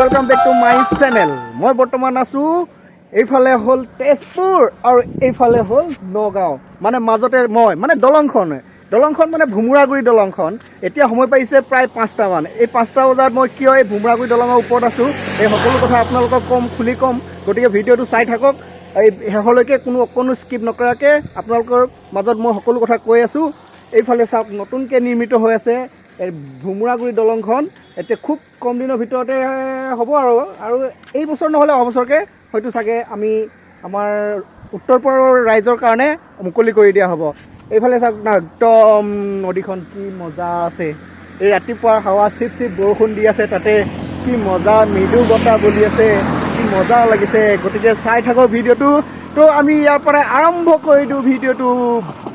Welcome back to my channel. मैं बर्तमान आसो এইফালে হল তেজপুৰ আৰু এইফালে হল নগাঁও, মানে মাজতে মই মানে দলংখন মানে ভুমুৰাগুৰি দলংখন। এতিয়া সময় পাইছে প্ৰায় 5টা মান। এই 5টা বজাত মই কিয় এই ভুমুৰাগুৰি দলঙৰ ওপৰত আছো এই সকলো কথা আপোনালোকক খুলি কম, গতিকে ভিডিঅ'টো চাই থাকক। এই শেষলৈকে কোনো স্কিপ নকৰাকৈ আপোনালোকৰ মাজত মই সকলো কথা কৈ আছো। এইফালে চাওক, নতুনকৈ নিৰ্মিত হৈ আছে এই ভুমুৰাগুৰি দলংখন। এতিয়া খুব কম দিনৰ ভিতৰতে হ'ব আৰু এই বছৰ নহ'লে অহা হয়তো চাগে আমি আমাৰ উত্তৰ পূবৰ ৰাইজৰ কাৰণে মুকলি কৰি দিয়া হ'ব। এইফালে চাওক না, একদম নদীখন কি মজা আছে। এই ৰাতিপুৱাৰ হাৱা চিপ বৰষুণ দি আছে, তাতে কি মজা মৃদু বতাহ বলি আছে, কি মজা লাগিছে। গতিকে চাই থাকক ভিডিঅ'টো। তো আমি ইয়াৰ পৰা আৰম্ভ কৰি দিওঁ ভিডিঅ'টো,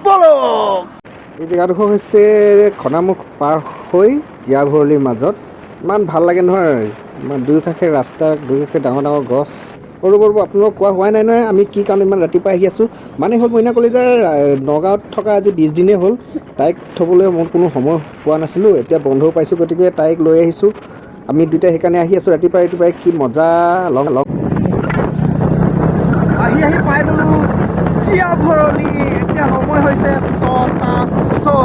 বলক। এই জেগাডোখৰ হৈছে খনামুখ পাৰ হৈ জীয়া ভৰলীৰ মাজত। ইমান ভাল লাগে নহয়, ইমান দুয়োকাষে ৰাস্তা, দুয়োকাষে ডাঙৰ ডাঙৰ গছ। ৰ'ব আপোনালোকক কোৱা হোৱাই নাই নহয় আমি কি কাৰণে ইমান ৰাতিপুৱা আহি আছোঁ। মানে হ'ল মইনা কলিজাৰ নগাঁৱত থকা আজি 20 দিনেই হ'ল। তাইক থ'বলৈ মই কোনো সময় পোৱা নাছিলোঁ, এতিয়া বন্ধও পাইছোঁ, গতিকে তাইক লৈ আহিছোঁ। আমি দুয়োটাই সেইকাৰণে আহি আছোঁ ৰাতিপুৱাই। কি মজা আহি পাই গ'লো জীয়া ভৰলী। এতিয়া সময় হৈছে 6:06।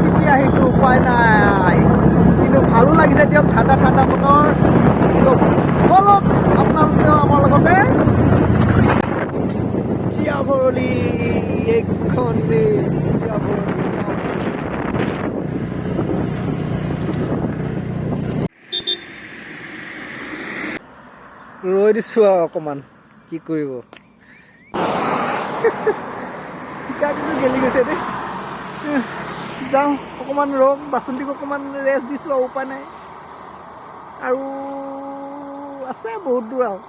টিপি আহিছোঁ, উপায় নাই, কিন্তু ভালো লাগিছে দিয়ক, ঠাণ্ডা বতৰ। বলক আপোনালোকেও আমাৰ লগতে জীয়া ভৰলী এইখন জীয়া ভৰলী ৰৈ দিছোঁ আৰু অকণমান, কি কৰিব। টিকাটো গেলি গৈছে দেই। যাওঁ অকণমান ৰ'ম, বাচন্তিক অকণমান ৰেষ্ট দিছোঁ আৰু উপায় নাই। আৰু আছে বহুত দূৰ আৰু।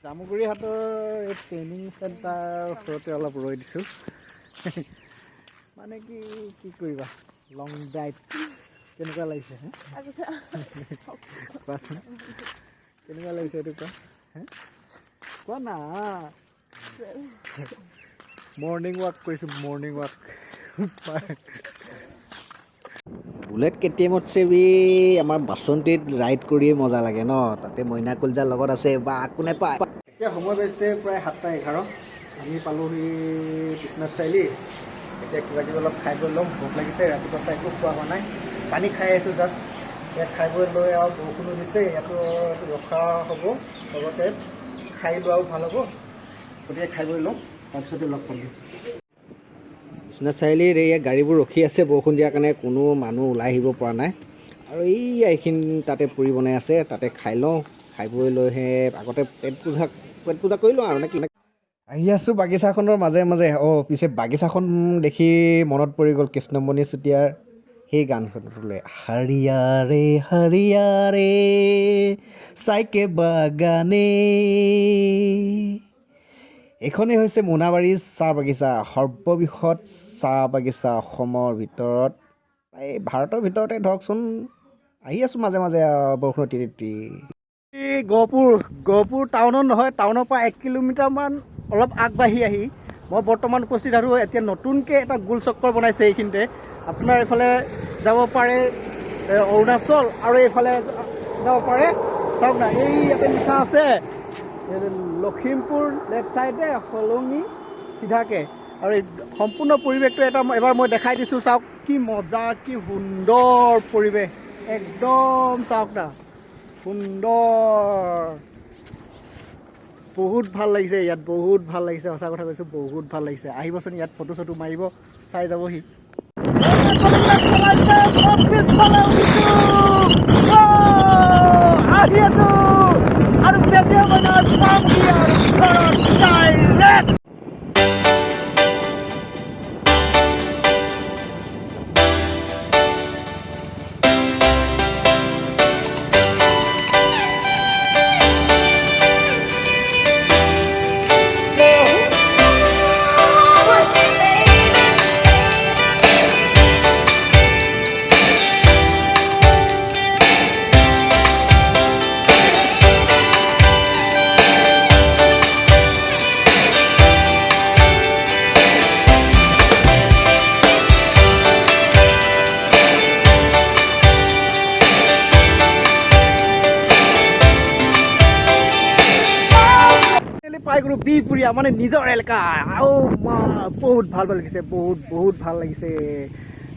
জামুগুৰি হাটৰ এই ট্ৰেইনিং চেণ্টাৰ ওচৰতে অলপ ৰৈ দিছোঁ। মানে কি কৰিবা, লং ড্ৰাইভ কেনেকুৱা লাগিছে? কোৱাচোন কেনেকুৱা লাগিছে এইটো কোৱা, কোৱা না। মৰ্ণিং ৱাক কৰিছোঁ, মৰ্ণিং ৱাক। বুলেট KTMত চেবি আমাৰ বাচন্তিত ৰাইড কৰিয়ে মজা লাগে ন। তাতে মইনা কলিজাৰ লগত আছে বা কোনে পায়। এতিয়া সময় হৈছে প্ৰায় 7:11। আমি পালোহি বিশ্বনাথ চাৰিআলি। এতিয়া কিবা কিবি অলপ খাই বৈ ল'ম, ভোক লাগিছে। ৰাতিপুৱা একো খোৱা হোৱা নাই, পানী খাই আহিছোঁ জাষ্ট। ইয়াত খাই বৈ লৈ আৰু বৰষুণো দিছে, ইয়াতো ৰখা হ'ব, লগতে খাই লোৱাও ভাল হ'ব। গতিকে খাই বৈ ল'ম, তাৰপিছতে লগ পাম। বিশ্বনাথ চাৰিআলিৰ এই গাড়ীবোৰ ৰখি আছে বৰষুণ দিয়াৰ কাৰণে, কোনো মানুহ ওলাই আহিব পৰা নাই। আৰু এইখিনি তাতে পুৰি বনাই আছে, তাতে খাই লওঁ। খাই বৈ লৈহে আগতে পেট পূজা কৰি লওঁ আৰু নে কি। আহি আছোঁ বাগিচাখনৰ মাজে পিছে বাগিচাখন দেখি মনত পৰি গ'ল কৃষ্ণমণি চুতীয়াৰ সেই গানখনলৈ, হাৰিয়াৰে হাৰিয়াৰে চাইকে বাগানে। এইখনেই হৈছে মোনাবাৰী চাহ বাগিচা, সৰ্ববৃহৎ চাহ বাগিচা অসমৰ ভিতৰত, এই ভাৰতৰ ভিতৰতে ধৰকচোন। আহি আছোঁ মাজে বৰষুণত তিতি। এই গহপুৰ টাউনত নহয়, টাউনৰ পৰা 1 কিলোমিটাৰমান অলপ আগবাঢ়ি আহি মই বৰ্তমান উপস্থিত আৰু এতিয়া নতুনকৈ এটা গোল চক্কৰ বনাইছে এইখিনিতে। আপোনাৰ এইফালে যাব পাৰে অৰুণাচল, আৰু এইফালে যাব পাৰে, চাওক না, এই ইয়াতে লিখা আছে লখিমপুৰ লেফ্ট চাইডে, হলঙি চিধাকৈ। আৰু এই সম্পূৰ্ণ পৰিৱেশটো এবাৰ মই দেখাই দিছোঁ, চাওক কি মজা, কি সুন্দৰ পৰিৱেশ, একদম চাওক না, সুন্দৰ। বহুত ভাল লাগিছে ইয়াত, বহুত ভাল লাগিছে, সঁচা কথা কৈছোঁ, বহুত ভাল লাগিছে। আহিবচোন ইয়াত, ফটো চটো মাৰিব, চাই যাবহি। আহি আছোঁ আৰু বেছি সময় পামহি আৰু ঘৰত ডাইৰেক্ট। পাই গ'লো বিহপুৰীয়া মানে নিজৰ এলেকা বহুত ভাল লাগিছে বহুত ভাল লাগিছে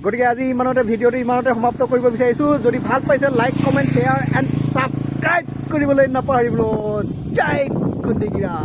গতিকে আজি ইমানতে ভিডিঅ'টো ইমানতে সমাপ্ত কৰিব বিচাৰিছোঁ যদি ভাল পাইছে like comment share and subscribe কৰিবলৈ নাপাহৰিব জয় খুন্দিগিৰা